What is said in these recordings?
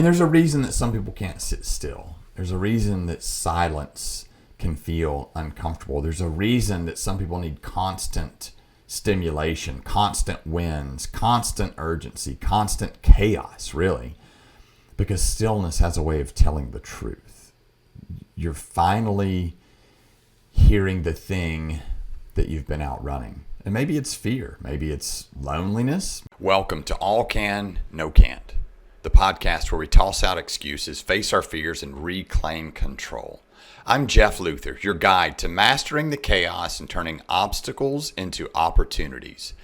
And there's a reason that some people can't sit still. There's a reason that silence can feel uncomfortable. There's a reason that some people need constant stimulation, constant wins, constant urgency, constant chaos, really. Because stillness has a way of telling the truth. You're finally hearing the thing that you've been outrunning. And maybe it's fear. Maybe it's loneliness. Welcome to All Can, No Can't, the podcast where we toss out excuses, face our fears, and reclaim control. I'm Jeff Luther, your guide to mastering the chaos and turning obstacles into opportunities.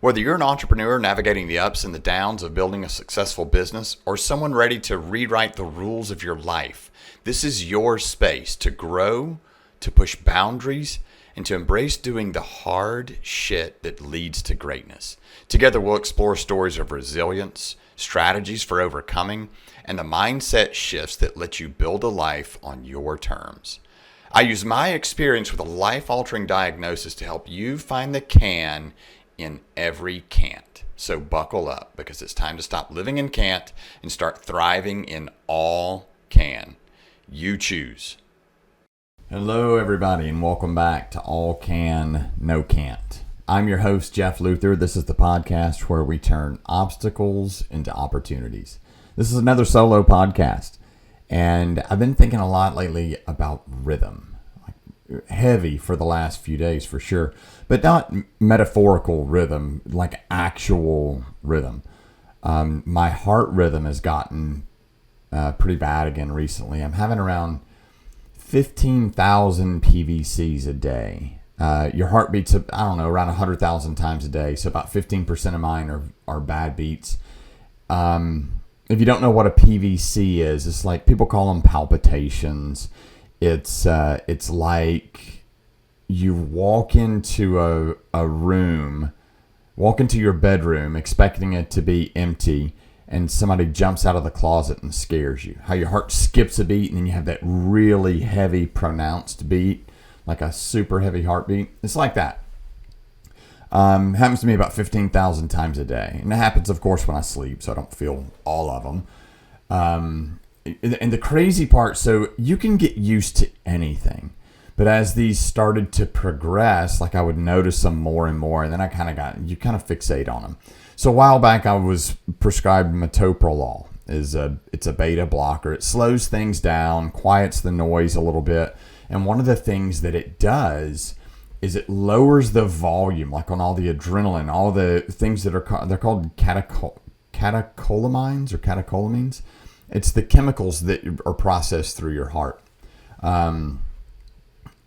Whether you're an entrepreneur navigating the ups and the downs of building a successful business, or someone ready to rewrite the rules of your life, this is your space to grow, to push boundaries, and to embrace doing the hard shit that leads to greatness. Together, we'll explore stories of resilience, strategies for overcoming, and the mindset shifts that let you build a life on your terms. I use my experience with a life-altering diagnosis to help you find the can in every can't. So buckle up, because it's time to stop living in can't and start thriving in all can. You choose. Hello, everybody, and welcome back to All Can, No Can't. I'm your host, Jeff Luther. This is the podcast where we turn obstacles into opportunities. This is another solo podcast, and I've been thinking a lot lately about rhythm. Heavy for the last few days, for sure, but not metaphorical rhythm, like actual rhythm. My heart rhythm has gotten pretty bad again recently. I'm having around 15,000 PVCs a day. Your heart beats, around 100,000 times a day. So about 15% of mine are bad beats. If you don't know what a PVC is, it's like people call them palpitations. It's like you walk into a room, walk into your bedroom expecting it to be empty, and somebody jumps out of the closet and scares you. How your heart skips a beat, and then you have that really heavy, pronounced beat, like a super heavy heartbeat. It's like that. Happens to me about 15,000 times a day. And it happens, of course, when I sleep, so I don't feel all of them. And the crazy part, so you can get used to anything. But as these started to progress, like I would notice them more and more, and then you kind of fixate on them. So a while back, I was prescribed metoprolol. It's a beta blocker. It slows things down, quiets the noise a little bit. And one of the things that it does is it lowers the volume, like on all the adrenaline, all the things that they're called catecholamines or catecholamines. It's the chemicals that are processed through your heart.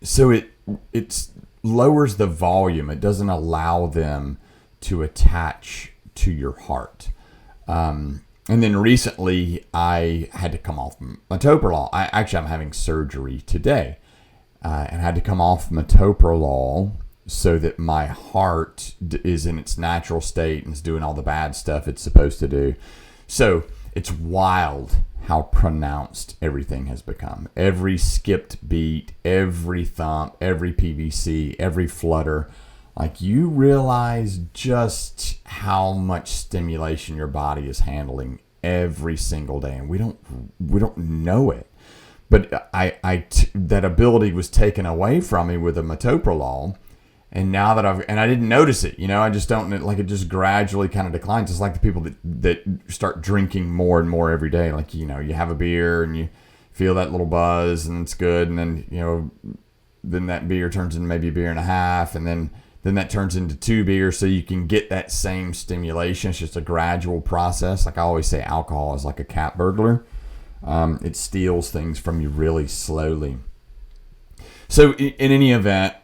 So it lowers the volume. It doesn't allow them to attach to your heart. And then recently I had to come off metoprolol. I'm having surgery today. And had to come off metoprolol so that my heart is in its natural state and is doing all the bad stuff it's supposed to do. So it's wild how pronounced everything has become. Every skipped beat, every thump, every PVC, every flutter. Like, you realize just how much stimulation your body is handling every single day, and we don't know it. But that ability was taken away from me with a metoprolol, and now that I didn't notice it, I just don't, like, it just gradually kind of declines. It's like the people that start drinking more and more every day. Like, you have a beer and you feel that little buzz and it's good, and then then that beer turns into maybe a beer and a half, and then that turns into 2 beers, so you can get that same stimulation. It's just a gradual process. Like I always say, alcohol is like a cat burglar. It steals things from you really slowly. So in any event,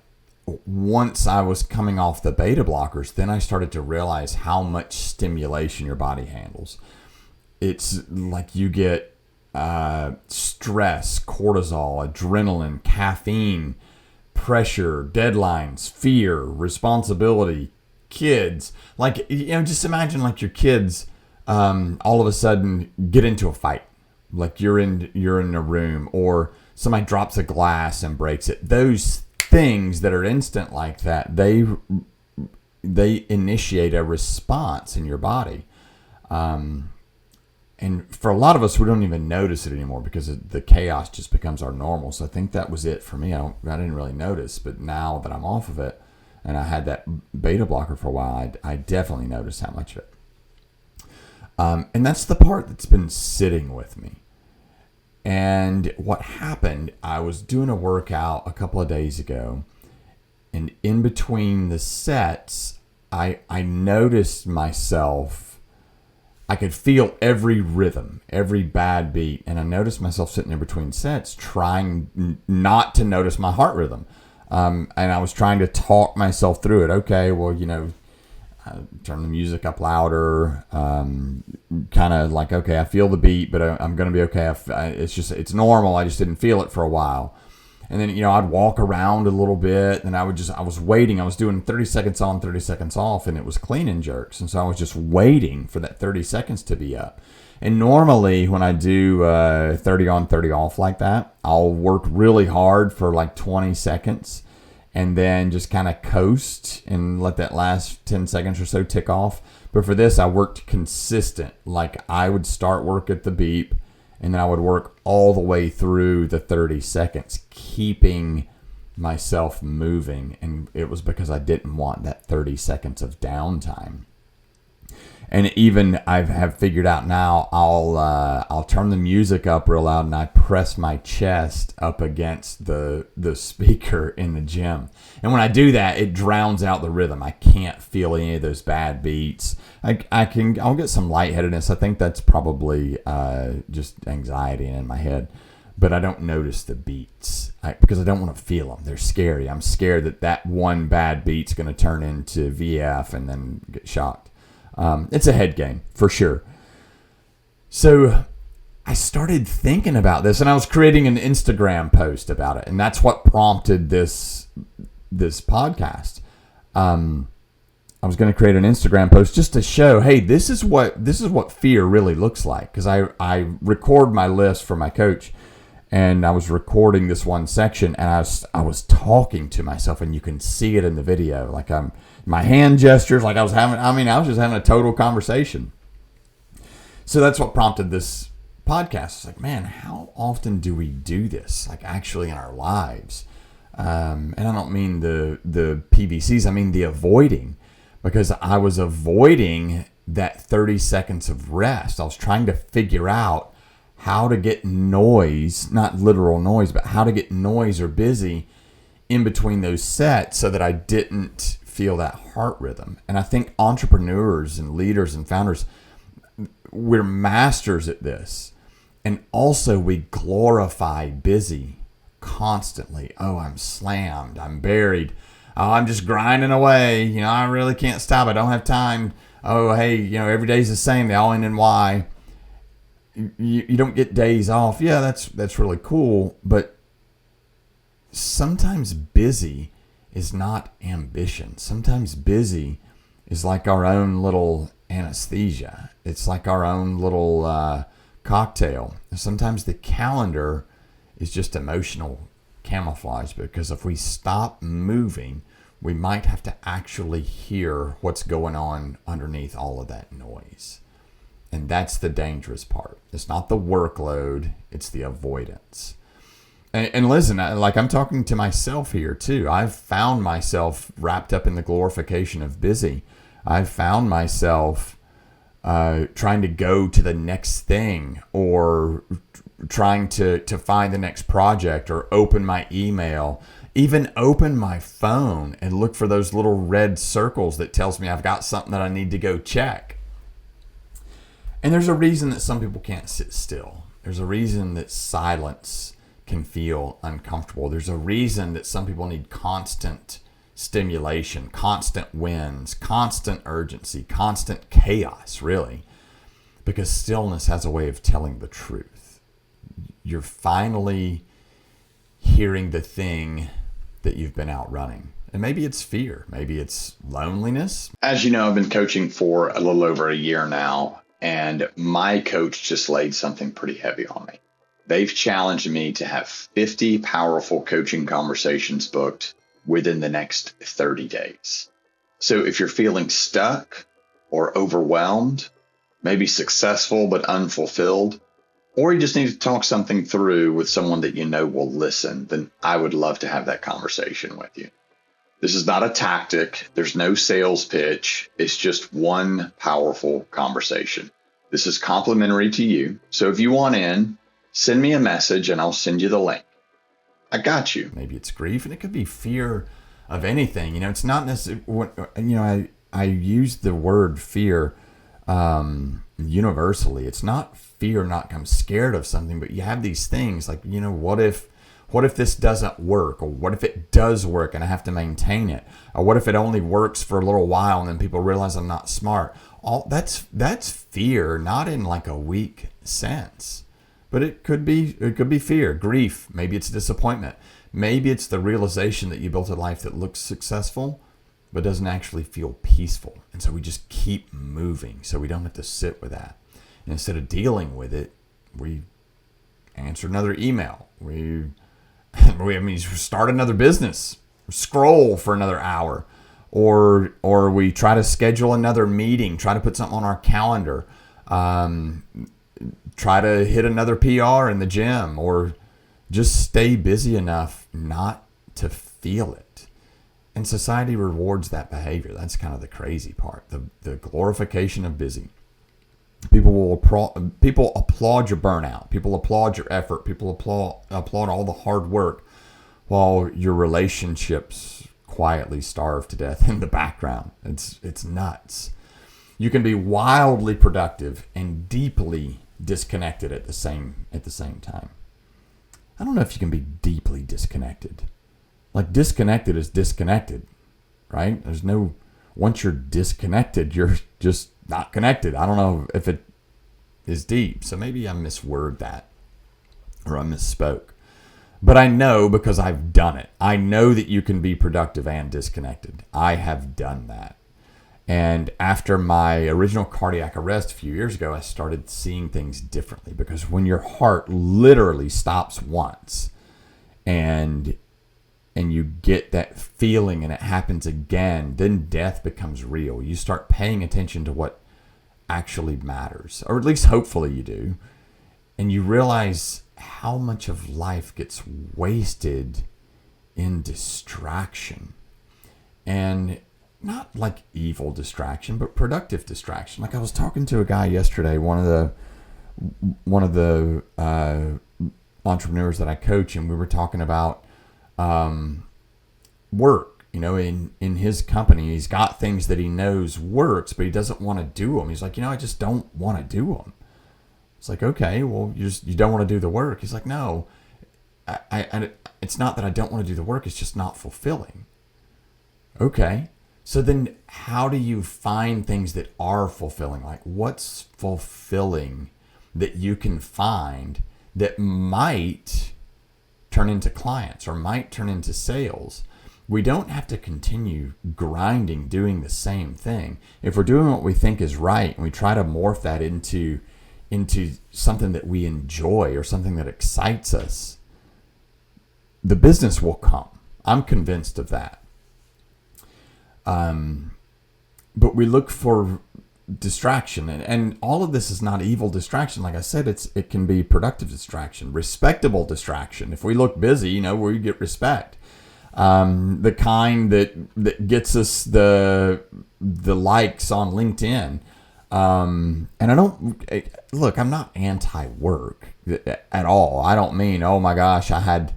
once I was coming off the beta blockers, then I started to realize how much stimulation your body handles. It's like you get stress, cortisol, adrenaline, caffeine, pressure, deadlines, fear, responsibility, kids. Like, just imagine like your kids all of a sudden get into a fight. Like you're in a room, or somebody drops a glass and breaks it. Those things that are instant like that, they initiate a response in your body. And for a lot of us, we don't even notice it anymore because the chaos just becomes our normal. So I think that was it for me. I didn't really notice, but now that I'm off of it and I had that beta blocker for a while, I definitely noticed how much of it. And that's the part that's been sitting with me. And what happened, I was doing a workout a couple of days ago, and in between the sets, I noticed myself. I could feel every rhythm, every bad beat, and I noticed myself sitting there between sets trying not to notice my heart rhythm. And I was trying to talk myself through it. Okay, well, turn the music up louder, kind of like, okay, I feel the beat, but I'm going to be okay. It's normal. I just didn't feel it for a while. And then, I'd walk around a little bit, and I was waiting. I was doing 30 seconds on, 30 seconds off, and it was clean and jerks. And so I was just waiting for that 30 seconds to be up. And normally when I do 30 on, 30 off like that, I'll work really hard for like 20 seconds and then just kind of coast and let that last 10 seconds or so tick off. But for this, I worked consistent. Like I would start work at the beep, and then I would work all the way through the 30 seconds, keeping myself moving. And it was because I didn't want that 30 seconds of downtime. And even I have figured out now, I'll turn the music up real loud and I press my chest up against the speaker in the gym. And when I do that, it drowns out the rhythm. I can't feel any of those bad beats. I'll get some lightheadedness. I think that's probably just anxiety in my head. But I don't notice the beats because I don't want to feel them. They're scary. I'm scared that one bad beat's going to turn into VF and then get shocked. It's a head game for sure. So I started thinking about this, and I was creating an Instagram post about it, and that's what prompted this podcast. I was going to create an Instagram post just to show, hey, this is what fear really looks like. Because I record my list for my coach, and I was recording this one section, and I was talking to myself, and you can see it in the video. Like my hand gestures, like I was just having a total conversation. So that's what prompted this podcast. It's like, man, how often do we do this? Like actually in our lives. And I don't mean the PVCs, I mean the avoiding. Because I was avoiding that 30 seconds of rest. I was trying to figure out how to get noise, not literal noise, but how to get noise or busy in between those sets so that I didn't feel that heart rhythm. And I think entrepreneurs and leaders and founders, we're masters at this. And also we glorify busy constantly. Oh, I'm slammed. I'm buried. Oh, I'm just grinding away. I really can't stop. I don't have time. Oh, hey, every day's the same. They all end in Y. You don't get days off. Yeah, that's really cool. But sometimes busy is not ambition. Sometimes busy is like our own little anesthesia. It's like our own little cocktail. Sometimes the calendar is just emotional camouflage, because if we stop moving, we might have to actually hear what's going on underneath all of that noise. And that's the dangerous part. It's not the workload, it's the avoidance. And listen, I'm talking to myself here too. I've found myself wrapped up in the glorification of busy. I've found myself trying to go to the next thing, or trying to find the next project, or open my email, even open my phone and look for those little red circles that tells me I've got something that I need to go check. And there's a reason that some people can't sit still. There's a reason that silence can feel uncomfortable. There's a reason that some people need constant stimulation, constant wins, constant urgency, constant chaos, really, because stillness has a way of telling the truth. You're finally hearing the thing that you've been outrunning. And maybe it's fear, maybe it's loneliness. As you know, I've been coaching for a little over a year now, and my coach just laid something pretty heavy on me. They've challenged me to have 50 powerful coaching conversations booked within the next 30 days. So if you're feeling stuck or overwhelmed, maybe successful but unfulfilled, or you just need to talk something through with someone that you know will listen, then I would love to have that conversation with you. This is not a tactic. There's no sales pitch. It's just one powerful conversation. This is complimentary to you. So if you want in, send me a message and I'll send you the link. I got you. Maybe it's grief, and it could be fear of anything. It's not necessarily, I use the word fear universally. It's not fear, not I'm scared of something, but you have these things like, what if this doesn't work? Or what if it does work and I have to maintain it? Or what if it only works for a little while and then people realize I'm not smart? All that's fear, not in like a weak sense. But it could be fear, grief. Maybe it's disappointment. Maybe it's the realization that you built a life that looks successful, but doesn't actually feel peaceful. And so we just keep moving so we don't have to sit with that. And instead of dealing with it, we answer another email. We start another business, scroll for another hour, or we try to schedule another meeting, try to put something on our calendar, try to hit another PR in the gym, or just stay busy enough not to feel it. And society rewards that behavior. That's kind of the crazy part, the glorification of busy. People applaud your burnout. People applaud your effort. People applaud all the hard work, while your relationships quietly starve to death in the background. It's nuts. You can be wildly productive and deeply disconnected at the same time. I don't know if you can be deeply disconnected. Like, disconnected is disconnected, right? Once you're disconnected, you're just not connected. I don't know if it is deep. So maybe I misword that, or I misspoke. But I know, because I've done it. I know that you can be productive and disconnected. I have done that. And after my original cardiac arrest a few years ago, I started seeing things differently, because when your heart literally stops once and you get that feeling and it happens again, then death becomes real. You start paying attention to what actually matters, or at least hopefully you do. And you realize how much of life gets wasted in distraction. And not like evil distraction, but productive distraction. Like, I was talking to a guy yesterday, one of the entrepreneurs that I coach, and we were talking about work. In his company, he's got things that he knows works, but he doesn't want to do them. He's like, I just don't want to do them. It's like, okay, well, you don't want to do the work. He's like, no, I it's not that I don't want to do the work. It's just not fulfilling. Okay. So then how do you find things that are fulfilling? Like, what's fulfilling that you can find that might turn into clients or might turn into sales? We don't have to continue grinding, doing the same thing. If we're doing what we think is right and we try to morph that into something that we enjoy or something that excites us, the business will come. I'm convinced of that. But we look for distraction, and all of this is not evil distraction. Like I said, it can be productive distraction, respectable distraction. If we look busy, we get respect. The kind that gets us the likes on LinkedIn. And I'm not anti-work at all. I don't mean, oh my gosh, I had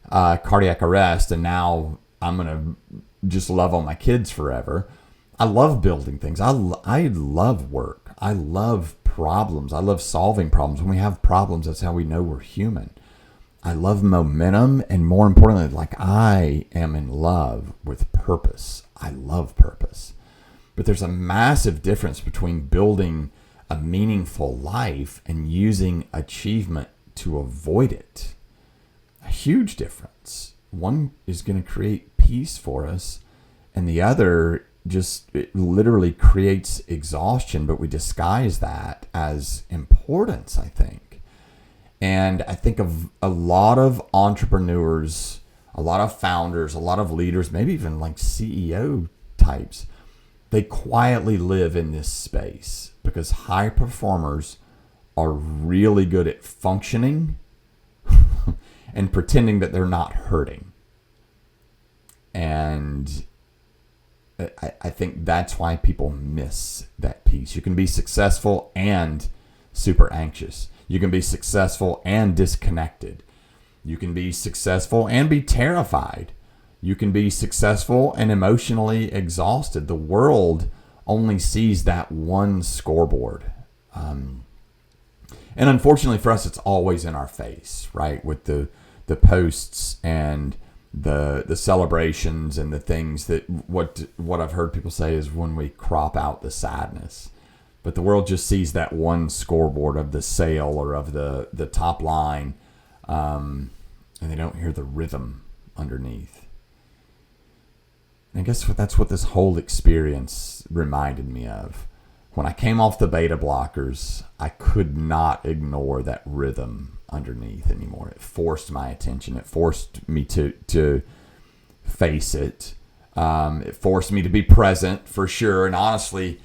cardiac arrest and now I'm going to just love on my kids forever. I love building things. I love work. I love problems. I love solving problems. When we have problems, that's how we know we're human. I love momentum, and more importantly, like, I am in love with purpose. I love purpose. But there's a massive difference between building a meaningful life and using achievement to avoid it. A huge difference. One is going to create peace for us, and the other it literally creates exhaustion, but we disguise that as importance, I think. And I think of a lot of entrepreneurs, a lot of founders, a lot of leaders, maybe even like CEO types, they quietly live in this space because high performers are really good at functioning and pretending that they're not hurting. And I think that's why people miss that piece. You can be successful and super anxious. You can be successful and disconnected. You can be successful and be terrified. You can be successful and emotionally exhausted. The world only sees that one scoreboard. And unfortunately for us, it's always in our face, right? With the posts and the celebrations and the things that what I've heard people say is when we crop out the sadness. But the world just sees that one scoreboard of the sale or of the top line, and they don't hear the rhythm underneath. And I guess that's what this whole experience reminded me of. When I came off the beta blockers, I could not ignore that rhythm underneath anymore. It forced my attention. It forced me to face it. It forced me to be present for sure. And honestly,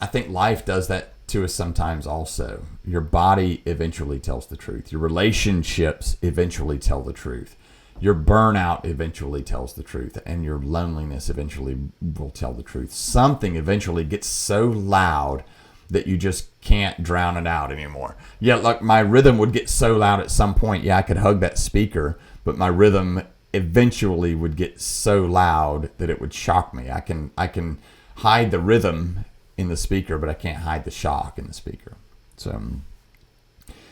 I think life does that to us sometimes also. Your body eventually tells the truth. Your relationships eventually tell the truth. Your burnout eventually tells the truth, and your loneliness eventually will tell the truth. Something eventually gets so loud that you just can't drown it out anymore. Yeah, like my rhythm would get so loud at some point. Yeah, I could hug that speaker, but my rhythm eventually would get so loud that it would shock me. I can hide the rhythm in the speaker, but I can't hide the shock in the speaker. So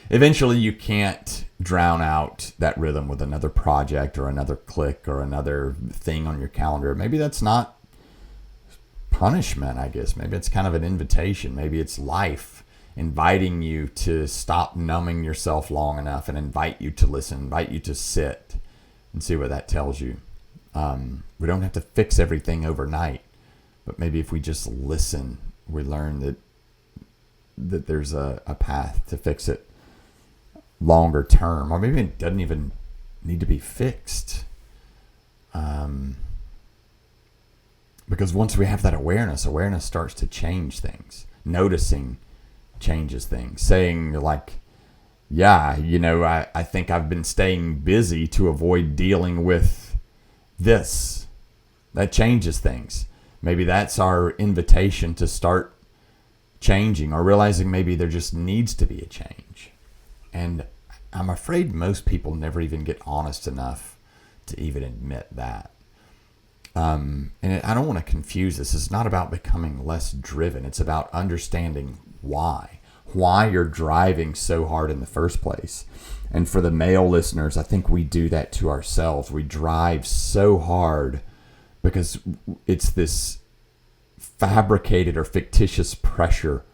eventually you can't drown out that rhythm with another project or another click or another thing on your calendar. Maybe that's not punishment, I guess. Maybe it's kind of an invitation. Maybe it's life inviting you to stop numbing yourself long enough and invite you to listen, invite you to sit and see what that tells you. We don't have to fix everything overnight, but maybe if we just listen, we learn that there's a path to fix it longer term, or maybe it doesn't even need to be fixed. Because once we have that awareness starts to change things. Noticing changes things. Saying like, yeah, I think I've been staying busy to avoid dealing with this. That changes things. Maybe that's our invitation to start changing, or realizing maybe there just needs to be a change. And I'm afraid most people never even get honest enough to even admit that. And I don't want to confuse this. It's not about becoming less driven. It's about understanding why you're driving so hard in the first place. And for the male listeners, I think we do that to ourselves. We drive so hard because it's this fabricated or fictitious pressure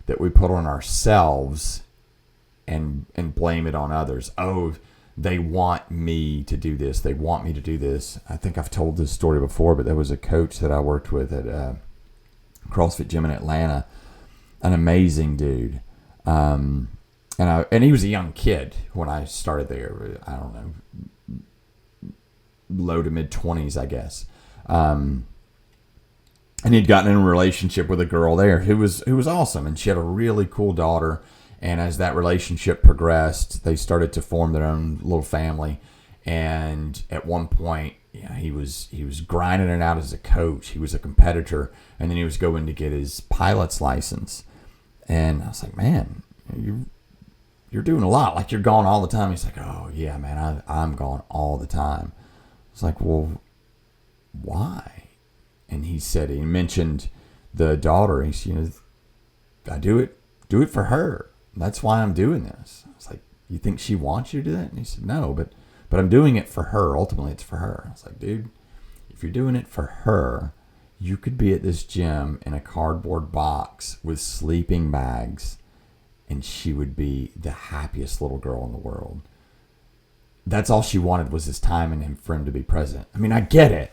that we put on ourselves and blame it on others. Oh, they want me to do this. They want me to do this. I think I've told this story before, but there was a coach that I worked with at a CrossFit gym in Atlanta, an amazing dude. And he was a young kid when I started there. I don't know, low to mid 20s, I guess. And he'd gotten in a relationship with a girl there who was awesome, and she had a really cool daughter. And as that relationship progressed, they started to form their own little family. And at one point, he was grinding it out as a coach. He was a competitor, and then he was going to get his pilot's license. And I was like, man, you're doing a lot. Like, you're gone all the time. He's like, oh yeah, man, I'm gone all the time. I was like, well, why? And he mentioned the daughter. He said, I do it for her. That's why I'm doing this. I was like, you think she wants you to do that? And he said, no, but I'm doing it for her. Ultimately, it's for her. I was like, dude, if you're doing it for her, you could be at this gym in a cardboard box with sleeping bags, and she would be the happiest little girl in the world. That's all she wanted was his time and for him to be present. I mean, I get it.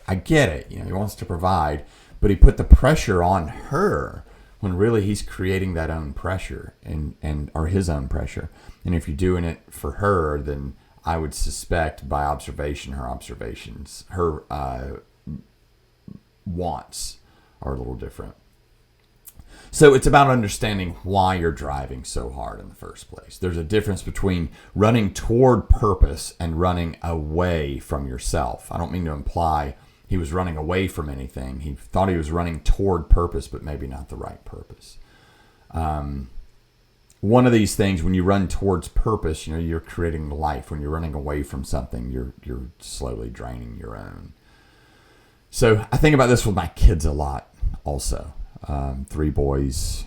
He wants to provide, but he put the pressure on her when really he's creating that own pressure or his own pressure. And if you're doing it for her, then I would suspect by observation, her wants are a little different. So it's about understanding why you're driving so hard in the first place. There's a difference between running toward purpose and running away from yourself. I don't mean to imply he was running away from anything. He thought he was running toward purpose, but maybe not the right purpose. One of these things, when you run towards purpose, you're creating life. When you're running away from something, you're slowly draining your own. So I think about this with my kids a lot also. 3 boys,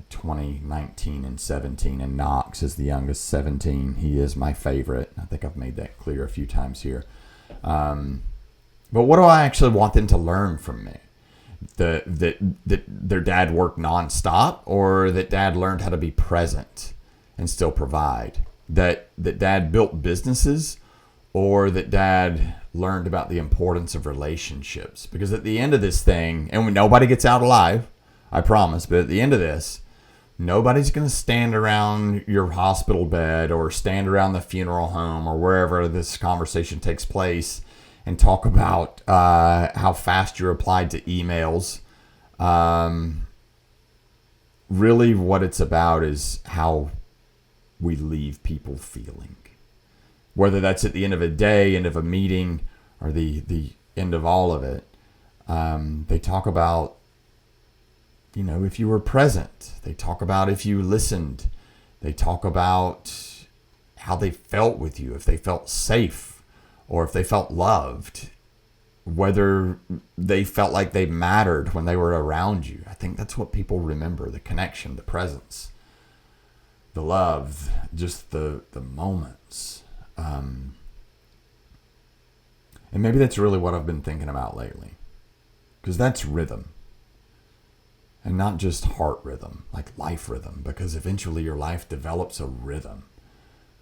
20, 19, and 17, and Knox is the youngest, 17. He is my favorite. I think I've made that clear a few times here. But what do I actually want them to learn from me? That their dad worked nonstop, or that dad learned how to be present and still provide? That dad built businesses, or that dad learned about the importance of relationships? Because at the end of this thing, and nobody gets out alive, I promise, but at the end of this, nobody's going to stand around your hospital bed or stand around the funeral home or wherever this conversation takes place and talk about how fast you replied to emails. Really what it's about is how we leave people feeling. Whether that's at the end of a day, end of a meeting, or the end of all of it. They talk about, if you were present. They talk about if you listened. They talk about how they felt with you, if they felt safe or if they felt loved, whether they felt like they mattered when they were around you. I think that's what people remember, the connection, the presence, the love, just the moments. And maybe that's really what I've been thinking about lately, because that's rhythm. And not just heart rhythm, like life rhythm, because eventually your life develops a rhythm,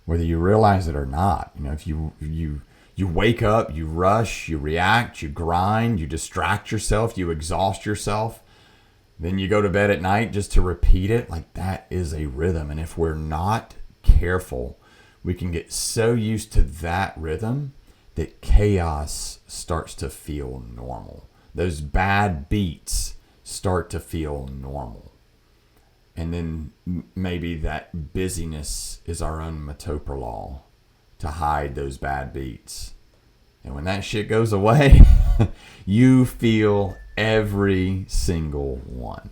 whether you realize it or not. If you wake up, you rush, you react, you grind, you distract yourself, you exhaust yourself, then you go to bed at night just to repeat it, like that is a rhythm. And if we're not careful, we can get so used to that rhythm that chaos starts to feel normal. Those bad beats start to feel normal. And then maybe that busyness is our own metoprolol to hide those bad beats. And when that shit goes away, you feel every single one.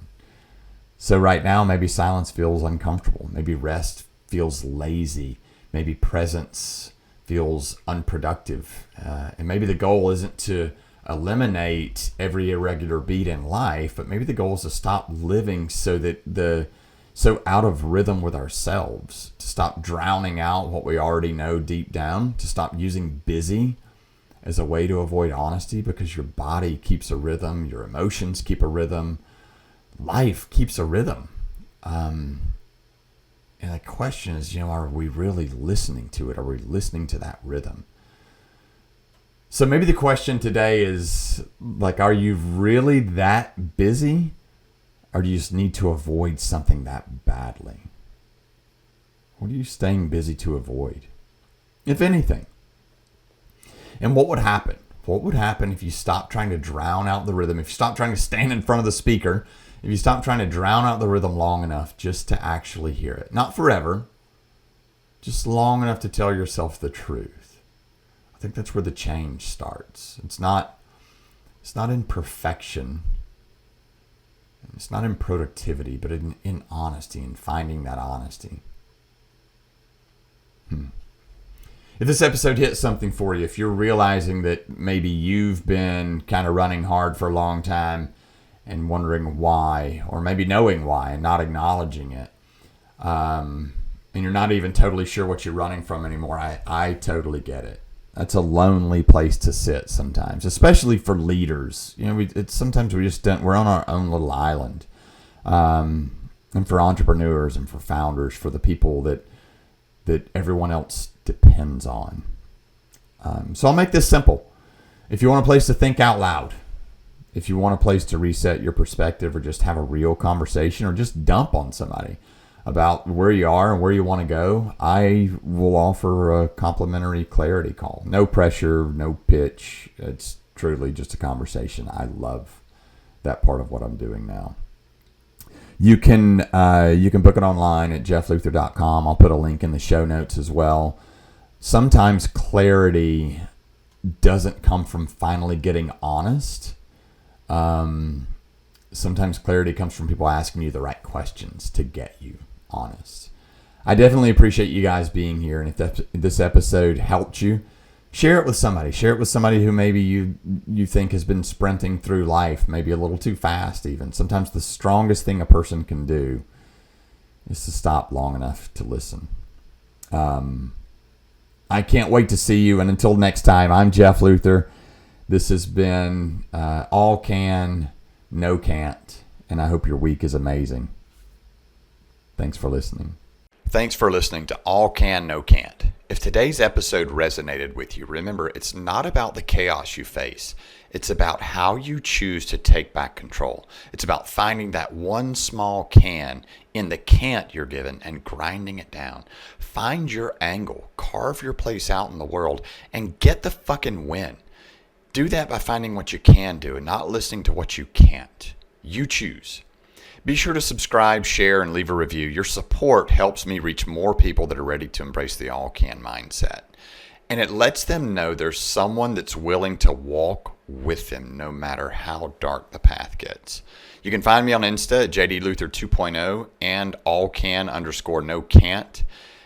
So right now, maybe silence feels uncomfortable. Maybe rest feels lazy. Maybe presence feels unproductive. And maybe the goal isn't to eliminate every irregular beat in life, but maybe the goal is to stop living so out of rhythm with ourselves, to stop drowning out what we already know deep down, to stop using busy as a way to avoid honesty, because your body keeps a rhythm, your emotions keep a rhythm, life keeps a rhythm. And the question is, are we really listening to it? Are we listening to that rhythm? So maybe the question today is, are you really that busy? Or do you just need to avoid something that badly? What are you staying busy to avoid, if anything? And what would happen? What would happen if you stopped trying to drown out the rhythm? If you stopped trying to stand in front of the speaker? If you stopped trying to drown out the rhythm long enough just to actually hear it? Not forever, just long enough to tell yourself the truth. I think that's where the change starts. It's not in perfection. It's not in productivity, but in honesty, and finding that honesty. If this episode hit something for you, if you're realizing that maybe you've been kind of running hard for a long time and wondering why, or maybe knowing why and not acknowledging it, and you're not even totally sure what you're running from anymore, I totally get it. That's a lonely place to sit sometimes, especially for leaders. Sometimes we just don't. We're on our own little island, and for entrepreneurs and for founders, for the people that everyone else depends on. So I'll make this simple. If you want a place to think out loud, if you want a place to reset your perspective, or just have a real conversation, or just dump on somebody about where you are and where you want to go, I will offer a complimentary clarity call. No pressure, no pitch. It's truly just a conversation. I love that part of what I'm doing now. You can book it online at jeffluther.com. I'll put a link in the show notes as well. Sometimes clarity doesn't come from finally getting honest. Sometimes clarity comes from people asking you the right questions to get you honest. I definitely appreciate you guys being here. And if this episode helped you, share it with somebody. Share it with somebody who maybe you think has been sprinting through life, maybe a little too fast even. Sometimes the strongest thing a person can do is to stop long enough to listen. I can't wait to see you. And until next time, I'm Jeff Luther. This has been All Can, No Can't. And I hope your week is amazing. Thanks for listening. Thanks for listening to All Can, No Can't. If today's episode resonated with you, remember, it's not about the chaos you face. It's about how you choose to take back control. It's about finding that one small can in the can't you're given and grinding it down. Find your angle, carve your place out in the world, and get the fucking win. Do that by finding what you can do and not listening to what you can't. You choose. Be sure to subscribe, share, and leave a review. Your support helps me reach more people that are ready to embrace the all-can mindset. And it lets them know there's someone that's willing to walk with them no matter how dark the path gets. You can find me on Insta at JDLuther 2.0 and allcan_no-can't.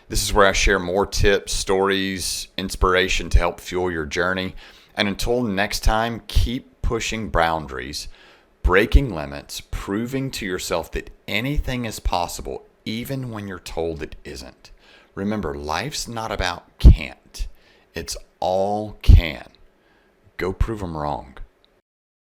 This is where I share more tips, stories, inspiration to help fuel your journey. And until next time, keep pushing boundaries, breaking limits, proving to yourself that anything is possible, even when you're told it isn't. Remember, life's not about can't. It's all can. Go prove them wrong.